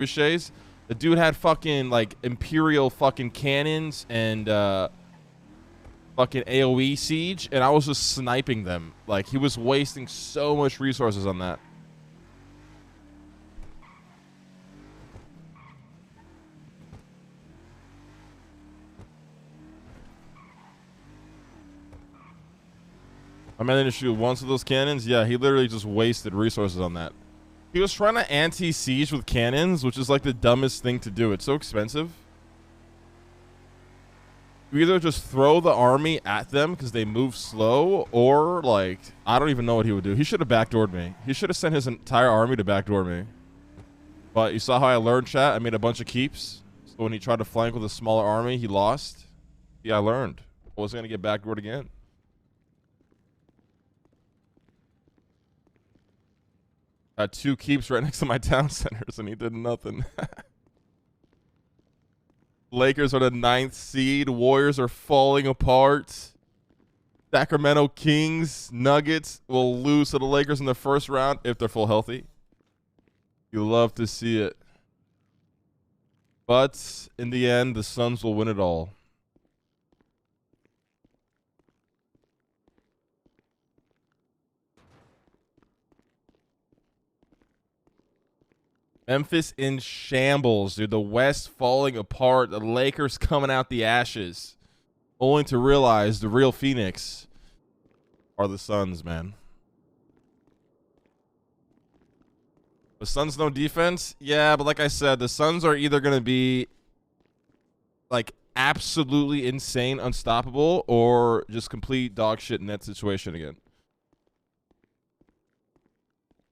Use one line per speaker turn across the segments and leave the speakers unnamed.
trebuchets. The dude had fucking like Imperial fucking cannons and fucking AoE siege, and I was just sniping them. Like, he was wasting so much resources on that. I managed to shoot once of those cannons. Yeah, he literally just wasted resources on that. He was trying to anti-siege with cannons, which is like the dumbest thing to do. It's so expensive. You either just throw the army at them because they move slow, or like, I don't even know what he would do. He should have backdoored me. He should have sent his entire army to backdoor me. But you saw how I learned, chat? I made a bunch of keeps. So when he tried to flank with a smaller army, he lost. Yeah, I learned. I wasn't going to get backdoored again. Had 2 keeps right next to my town centers, and he did nothing. Lakers are the 9th seed. Warriors are falling apart. Sacramento Kings, Nuggets will lose to the Lakers in the first round if they're full healthy. You love to see it. But in the end, the Suns will win it all. Memphis in shambles, dude. The West falling apart. The Lakers coming out the ashes. Only to realize the real Phoenix are the Suns, man. The Suns no defense? Yeah, but like I said, the Suns are either going to be like absolutely insane, unstoppable, or just complete dog shit in that situation again.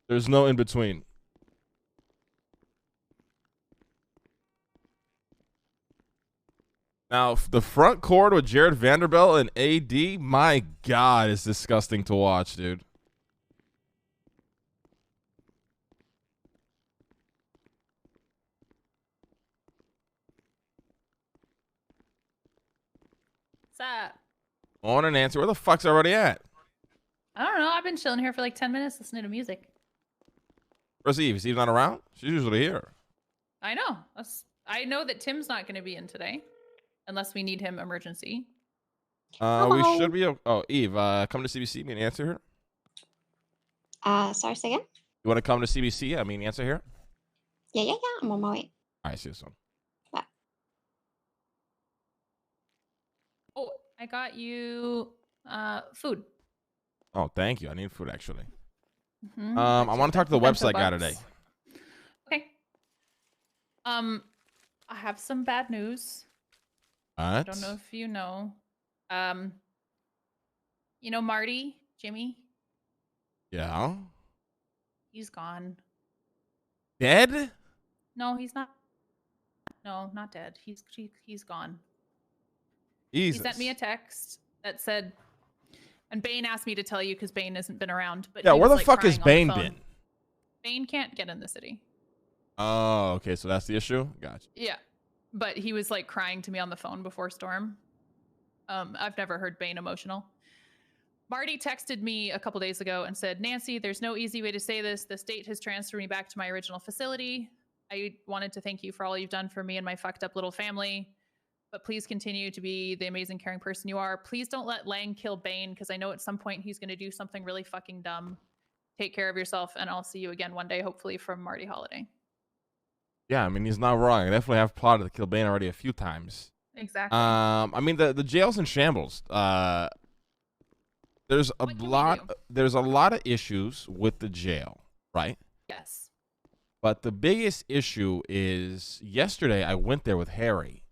There's no in between. Now, the front court with Jared Vanderbilt and AD, my God, is disgusting to watch, dude.
What's up?
Morning, Nancy. Where the fuck's already at?
I don't know. I've been chilling here for like 10 minutes listening to music.
Where's Eve? Is Eve not around? She's usually here.
I know. I know that Tim's not going to be in today unless we need him emergency.
We should be. Oh, Eve, come to CBC. Me and Answer here.
Sorry, say again?
You want to come to CBC? I mean, Answer here.
Yeah. I'm on my way.
All right, see you soon.
Bye.
Oh, I got you food.
Oh, thank you. I need food, actually.
Mm-hmm.
I want to talk to the
Bento
website guy
bucks.
today.
Okay. I have some bad news.
What?
I don't know if you know. You know Marty, Jimmy?
Yeah.
He's gone.
Dead?
No, he's not. No, not dead. He's gone.
Jesus.
He sent me a text that said, and Bane asked me to tell you because Bane hasn't been around. But
Yeah,
he
where
was,
the
like,
fuck has
crying
Bane
on the phone.
been?
Bane can't get in the city.
Oh, okay. So that's the issue? Gotcha.
Yeah. But he was like crying to me on the phone before Storm. I've never heard Bane emotional. Marty texted me a couple days ago and said, Nancy, there's no easy way to say this. The state has transferred me back to my original facility. I wanted to thank you for all you've done for me and my fucked up little family. But please continue to be the amazing, caring person you are. Please don't let Lang kill Bane, because I know at some point he's going to do something really fucking dumb. Take care of yourself, and I'll see you again one day, hopefully from Marty Holiday.
Yeah, I mean, he's not wrong. I definitely have plotted to kill Bane already a few times.
Exactly.
I mean, the jail's in shambles. There's a lot of issues with the jail, right?
Yes.
But the biggest issue is yesterday I went there with Harry,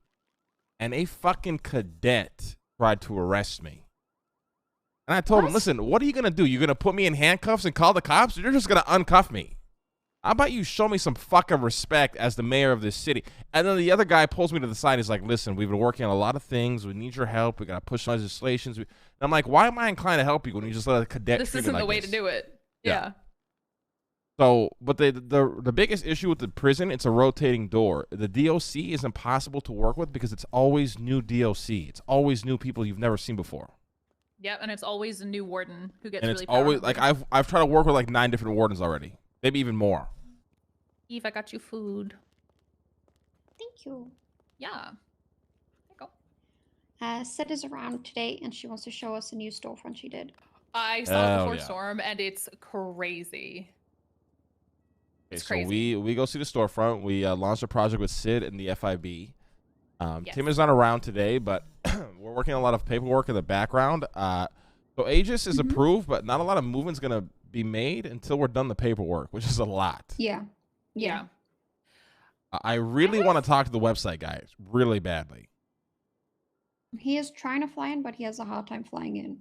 and a fucking cadet tried to arrest me. And I told him, listen, what are you going to do? You're going to put me in handcuffs and call the cops? Or you're just going to uncuff me? How about you show me some fucking respect as the mayor of this city? And then the other guy pulls me to the side. He's like, listen, we've been working on a lot of things. We need your help. We got to push legislations. And I'm like, why am I inclined to help you when you just let a cadet
This
treat me
isn't
like
the way
this?
to do it.
Yeah. So, but the biggest issue with the prison, it's a rotating door. The DOC is impossible to work with because it's always new DOC. It's always new people you've never seen before.
Yep, and it's always a new warden who gets
And
really
it's always
powerful.
like I've tried to work with like 9 different wardens already, maybe even more.
Eve, I got you food.
Thank you.
Yeah. There you go.
Sid is around today, and she wants to show us a new storefront she did.
I saw it
Hell
before
yeah.
Storm, and it's crazy.
Okay,
It's
so
crazy.
we go see the storefront. We launched a project with Sid and the FIB.
Yes.
Tim is not around today, but we're working on a lot of paperwork in the background. So Aegis is approved, but not a lot of movement's gonna be made until we're done the paperwork, which is a lot.
Yeah.
I really want to talk to the website guys really badly.
He is trying to fly in, but he has a hard time flying in.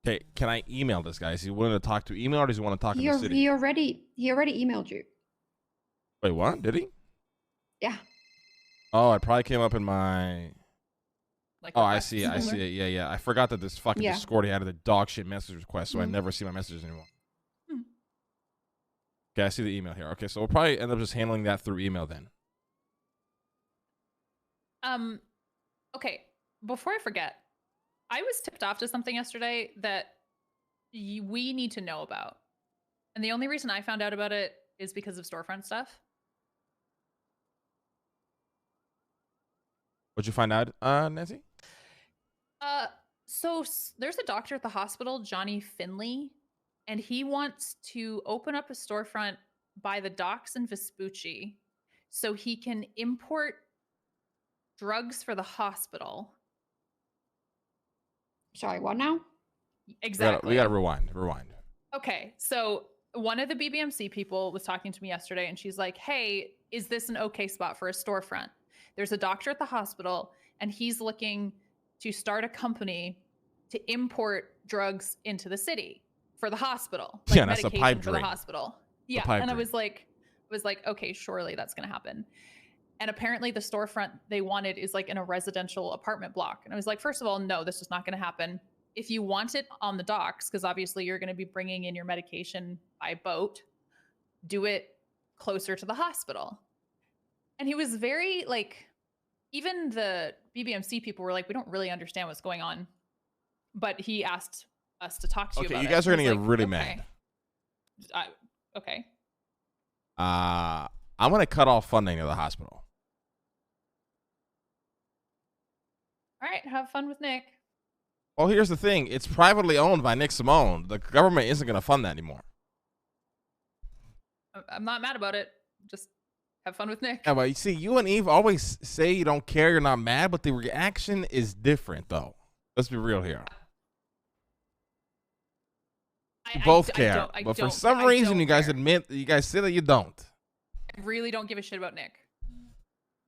Okay, can I email this guy? Is he willing to talk to email, or does he want to talk in the city?
He already emailed you.
Wait, what? Did he?
Yeah.
Oh, it probably came up in my.
Like
Oh, I
requests.
see it. I see it. Yeah. I forgot that this fucking
Yeah.
Discord he added a dog shit message request, so I
Mm.
never see my messages anymore.
Hmm.
Okay, I see the email here. Okay, so we'll probably end up just handling that through email then.
Okay, before I forget, I was tipped off to something yesterday that we need to know about. And the only reason I found out about it is because of storefront stuff.
What'd you find out, Nancy?
So there's a doctor at the hospital, Johnny Finley, and he wants to open up a storefront by the docks in Vespucci so he can import drugs for the hospital.
Sorry, what now?
Exactly.
We gotta rewind.
Okay, so one of the BBMC people was talking to me yesterday, and she's like, "Hey, is this an okay spot for a storefront? There's a doctor at the hospital, and he's looking to start a company to import drugs into the city for the hospital,
Yeah, that's a
medication
pipe
for the
dream.
hospital." Yeah,
pipe
and I
dream.
was like, okay, surely that's gonna happen. And apparently, the storefront they wanted is like in a residential apartment block. And I was like, first of all, no, this is not going to happen. If you want it on the docks, because obviously you're going to be bringing in your medication by boat, do it closer to the hospital. And he was very like, even the BBMC people were like, we don't really understand what's going on. But he asked us to talk to you about it.
Okay, you guys are gonna
I was
get
like,
really
okay.
mad.
Okay.
I'm gonna cut off funding to the hospital.
All right, have fun with Nick.
Well, here's the thing. It's privately owned by Nick Simone. The government isn't going to fund that anymore.
I'm not mad about it. Just have fun with Nick.
Yeah, but you see, you and Eve always say you don't care, you're not mad, but the reaction is different, though. Let's be real here. You both care, but for some reason, you guys say that you don't.
I really don't give a shit about Nick.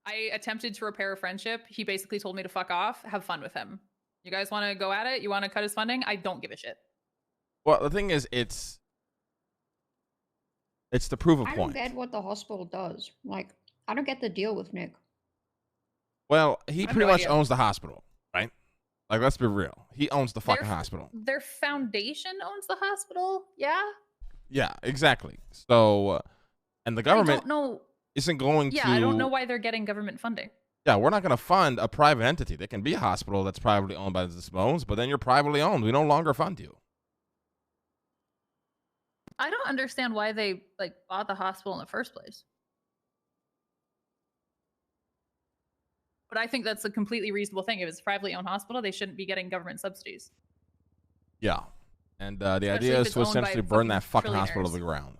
I attempted to repair a friendship. He basically told me to fuck off. Have fun with him. You guys want to go at it? You want to cut his funding? I don't give a shit.
Well, the thing is, it's to prove a
I don't
point.
get what the hospital does. Like, I don't get the deal with Nick.
Well, he
I have
pretty
no
much
idea.
owns the hospital, right? Like, let's be real. He owns the fucking hospital.
Their foundation owns the hospital. Yeah.
Yeah, exactly. So, and the government
I don't know.
isn't going to.
Yeah, I don't know why they're getting government funding.
Yeah, we're not going to fund a private entity. There can be a hospital that's privately owned by the Simones, but then you're privately owned. We no longer fund you.
I don't understand why they like bought the hospital in the first place. But I think that's a completely reasonable thing. If it's a privately owned hospital, they shouldn't be getting government subsidies.
Yeah. And the
Especially
idea
if
is
it's
to
owned by
essentially burn that fucking
trillionaires.
hospital to the ground.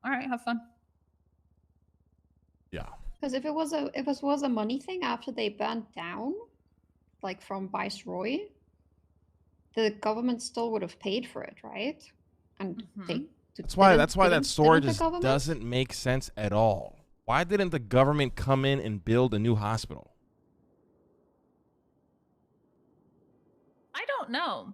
All right, have fun.
Yeah.
Because if it was a money thing after they burnt down, like from Viceroy, the government still would have paid for it, right? And they
That's why that
didn't
story
the
just
government?
doesn't make sense at all. Why didn't the government come in and build a new hospital?
I don't know.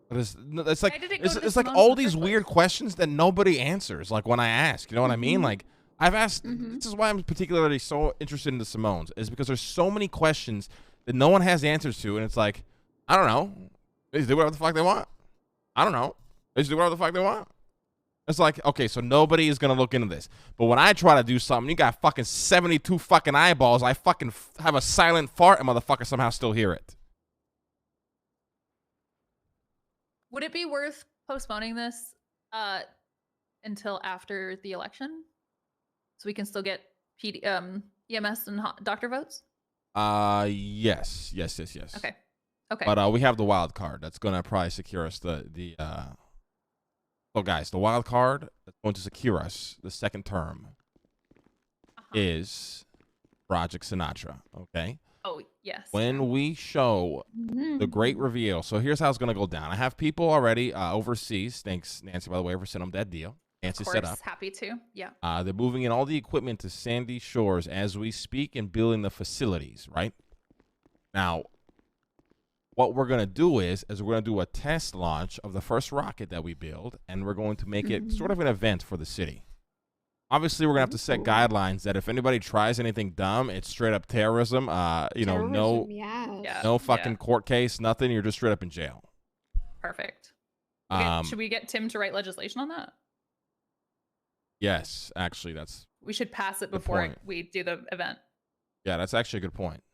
But it's like
Why did it go to
it's like
Simone's
all
in the
these
first
weird questions that nobody answers. Like when I ask, you know what I mean? Like I've asked. This is why I'm particularly so interested in the Simones, is because there's so many questions that no one has answers to, and it's like, I don't know. They just do whatever the fuck they want. I don't know. They just do whatever the fuck they want. It's like, okay, so nobody is gonna look into this. But when I try to do something, you got fucking 72 fucking eyeballs. I fucking have a silent fart, and motherfucker somehow still hear it.
Would it be worth postponing this until after the election, so we can still get EMS and doctor votes?
Yes.
Okay. Okay.
But we have the wild card that's gonna probably secure us So guys, the wild card that's going to secure us the second term is Project Sinatra. Okay.
Oh yes.
When we show the great reveal, so here's how it's gonna go down. I have people already overseas. Thanks, Nancy, by the way, for sending them that deal. Nancy set up.
Happy to. Yeah.
They're moving in all the equipment to Sandy Shores as we speak and building the facilities. Right now, what we're going to do is we're going to do a test launch of the first rocket that we build, and we're going to make it sort of an event for the city. Obviously, we're going to have to set guidelines that if anybody tries anything dumb, it's straight up terrorism. No fucking court case, nothing. You're just straight up in jail.
Perfect. Should we get Tim to write legislation on that?
Yes, actually,
we should pass it before we do the event.
Yeah, that's actually a good point.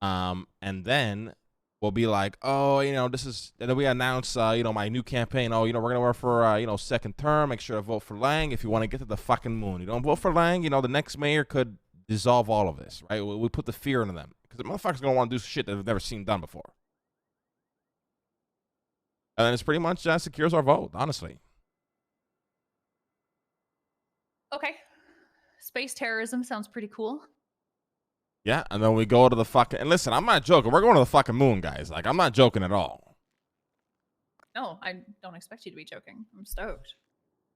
And then we'll be like, oh, and then we announce, my new campaign. Oh, we're going to work for, second term. Make sure to vote for Lang if you want to get to the fucking moon. You don't vote for Lang, the next mayor could dissolve all of this, right? We put the fear into them because the motherfuckers going to want to do shit that they've never seen done before. And then it's pretty much secures our vote, honestly.
Okay. Space terrorism sounds pretty cool.
Yeah, and then we go to the fucking... And listen, I'm not joking. We're going to the fucking moon, guys. Like, I'm not joking at all.
No, I don't expect you to be joking. I'm stoked.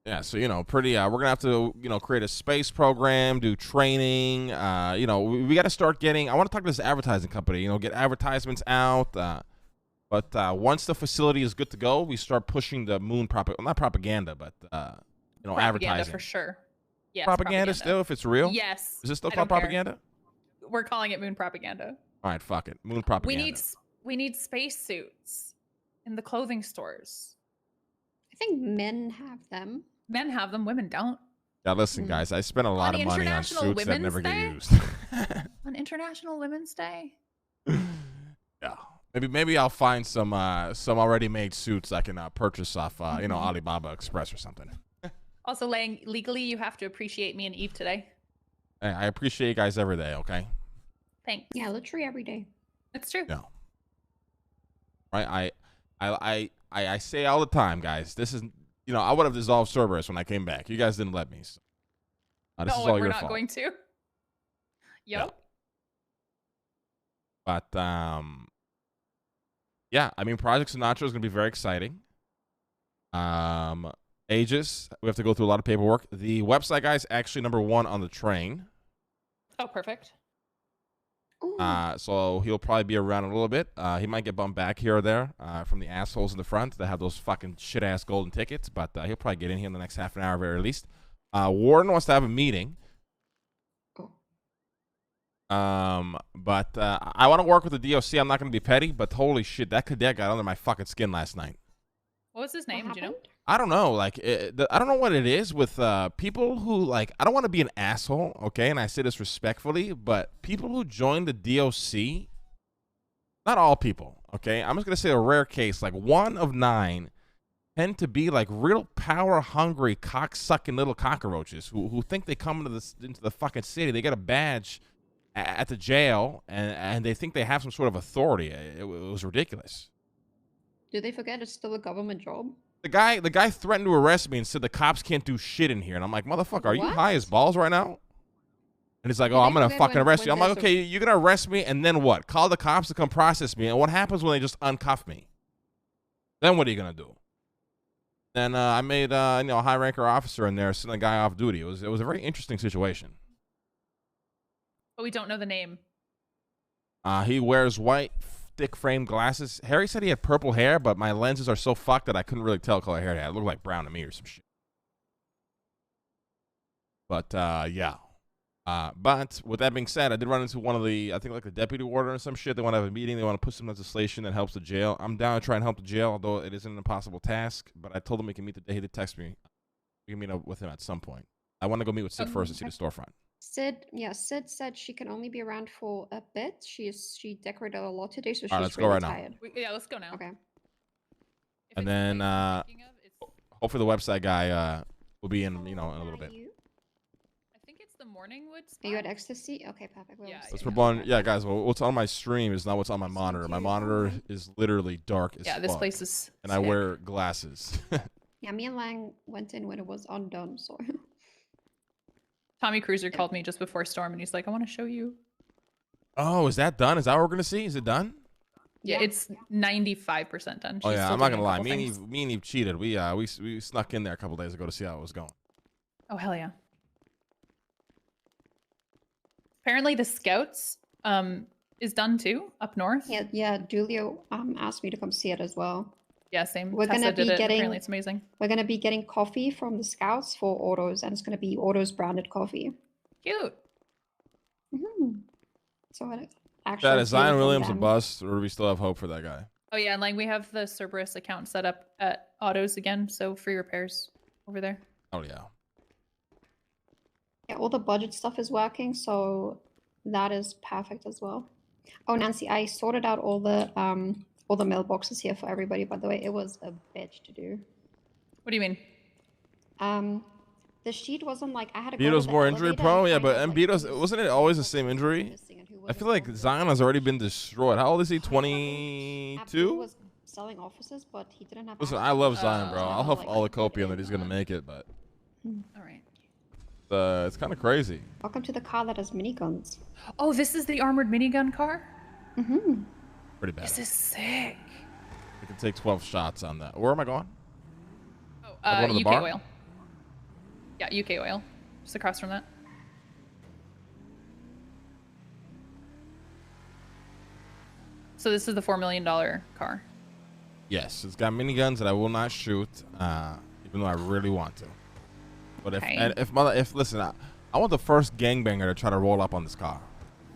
Yeah, so, pretty... we're going to have to, create a space program, do training. We got to start getting... I want to talk to this advertising company, get advertisements out. But once the facility is good to go, we start pushing the moon... not propaganda, but,
propaganda
advertising.
For sure. Yes,
propaganda still, if it's real?
Yes.
Is this still called propaganda?
We're calling it moon propaganda.
All right, fuck it. Moon propaganda.
We need space suits in the clothing stores.
I think men have them.
Men have them. Women don't.
Yeah, listen, guys. I spent a lot of money on suits that never get used.
On International Women's Day?
Yeah. Maybe I'll find some already made suits I can purchase off Alibaba Express or something.
Also, Lang, legally, you have to appreciate me and Eve today.
Hey, I appreciate you guys every day, okay?
Thanks.
Yeah, literally every day.
It's true.
No. Right? I say all the time, guys. This is, I would have dissolved Cerberus when I came back. You guys didn't let me. So. This is all your fault.
We're not going to. Yep.
Yeah. But Project Sinatra is going to be very exciting. Aegis, we have to go through a lot of paperwork. The website guy is actually number 1 on the train.
Oh, perfect.
So he'll probably be around a little bit. He might get bumped back here or there from the assholes in the front that have those fucking shit-ass golden tickets, but he'll probably get in here in the next half an hour, very least. Warden wants to have a meeting. But I want to work with the DOC. I'm not going to be petty, but holy shit, that cadet got under my fucking skin last night.
What was his name? Do you know?
I don't know. Like, I don't know what it is with people who, like, I don't want to be an asshole, okay? And I say this respectfully, but people who join the DOC, not all people, okay? I'm just going to say a rare case, like 1 of 9 tend to be, like, real power-hungry, cock-sucking little cockroaches who think they come into the fucking city. They get a badge at the jail, and they think they have some sort of authority. It was ridiculous.
Did they forget it's still a government job?
The guy threatened to arrest me and said the cops can't do shit in here. And I'm like, motherfucker, are you high as balls right now? And he's like, oh, I'm going to fucking arrest you. I'm like, okay, you're going to arrest me and then what? Call the cops to come process me. And what happens when they just uncuff me? Then what are you going to do? Then I made a high ranker officer in there sending a guy off duty. It was a very interesting situation.
But we don't know the name.
He wears white thick frame glasses. Harry said he had purple hair, but my lenses are so fucked that I couldn't really tell what color hair he had. It looked like brown to me or some shit. But yeah. But with that being said, I did run into one of the, I think like the deputy warden or some shit. They want to have a meeting. They want to put some legislation that helps the jail. I'm down to try and help the jail, although it isn't an impossible task. But I told him we can meet the day. He did text me. We can meet up with him at some point. I want to go meet with Sid first and see the storefront.
Sid said she can only be around for a bit. She decorated a lot today, so she's
let's
really
go right
tired.
Yeah, let's go now.
Okay.
And then hopefully the website guy will be in a little bit.
I think it's the Morningwood
Are you at
spot?
ecstasy? Okay, perfect. We'll
Yeah,
see
That's
you
for
in a
Bon.
bit.
Yeah, guys. Well, what's on my stream is not what's on my
Thank
monitor. My
you.
monitor
Alright.
is literally dark as
Yeah, this
fuck,
place is
and I
sick.
wear glasses.
Yeah, me and Lang went in when it was undone, so
Tommy Cruiser called me just before Storm, and he's like, "I want to show you."
Oh, is that done? Is that what we're gonna see? Is it done?
Yeah,
Yeah.
it's 95% done.
Oh
She's
yeah,
still
I'm not
doing
gonna
a
lie.
couple
Me and
things.
Eve cheated. We snuck in there a couple days ago to see how it was going.
Oh hell yeah! Apparently, the Scouts is done too up north.
yeah, Julio asked me to come see it as well.
Yeah, same.
We're
Tessa
gonna
did
be
it.
getting-
Apparently, it's amazing.
We're gonna be getting coffee from the scouts for autos, and it's gonna be autos branded coffee.
Cute.
So it
That
actual
is
deal
Zion
from
Williams a
them.
bust, or do we still have hope for that guy?
Oh yeah, and like we have the Cerberus account set up at Autos again, so free repairs over there.
Oh yeah.
Yeah, all the budget stuff is working, so that is perfect as well. Oh, Nancy, I sorted out all the mailboxes here for everybody. By the way, it was a bitch to do.
What do you mean?
The sheet wasn't like I had to go to
Beato's
the
more injury
elevator
prone,
and
yeah,
find
but
out, like,
Beato's
who's-
wasn't it always the
who's
same injury?
missing and who
I
wasn't
feel like
going
Zion has already been destroyed. How old is he?
Abdul
22.
was selling offices, but he didn't have.
Listen,
access
I love
to
Zion, bro.
it.
I'll
Like,
huff all the
put
copium that
in,
he's gonna make it, but
All right.
it's kind of crazy.
Welcome to the car that has miniguns.
Oh, this is the armored minigun car.
Pretty bad.
This is sick.
I can take 12 shots on that. Where am I going?
Oh,
going to the
UK
bar?
oil. Yeah, UK oil. Just across from that. So this is the $4 million car.
Yes, it's got miniguns that I will not shoot, even though I really want to. But
Okay.
if listen, I want the first gangbanger to try to roll up on this car.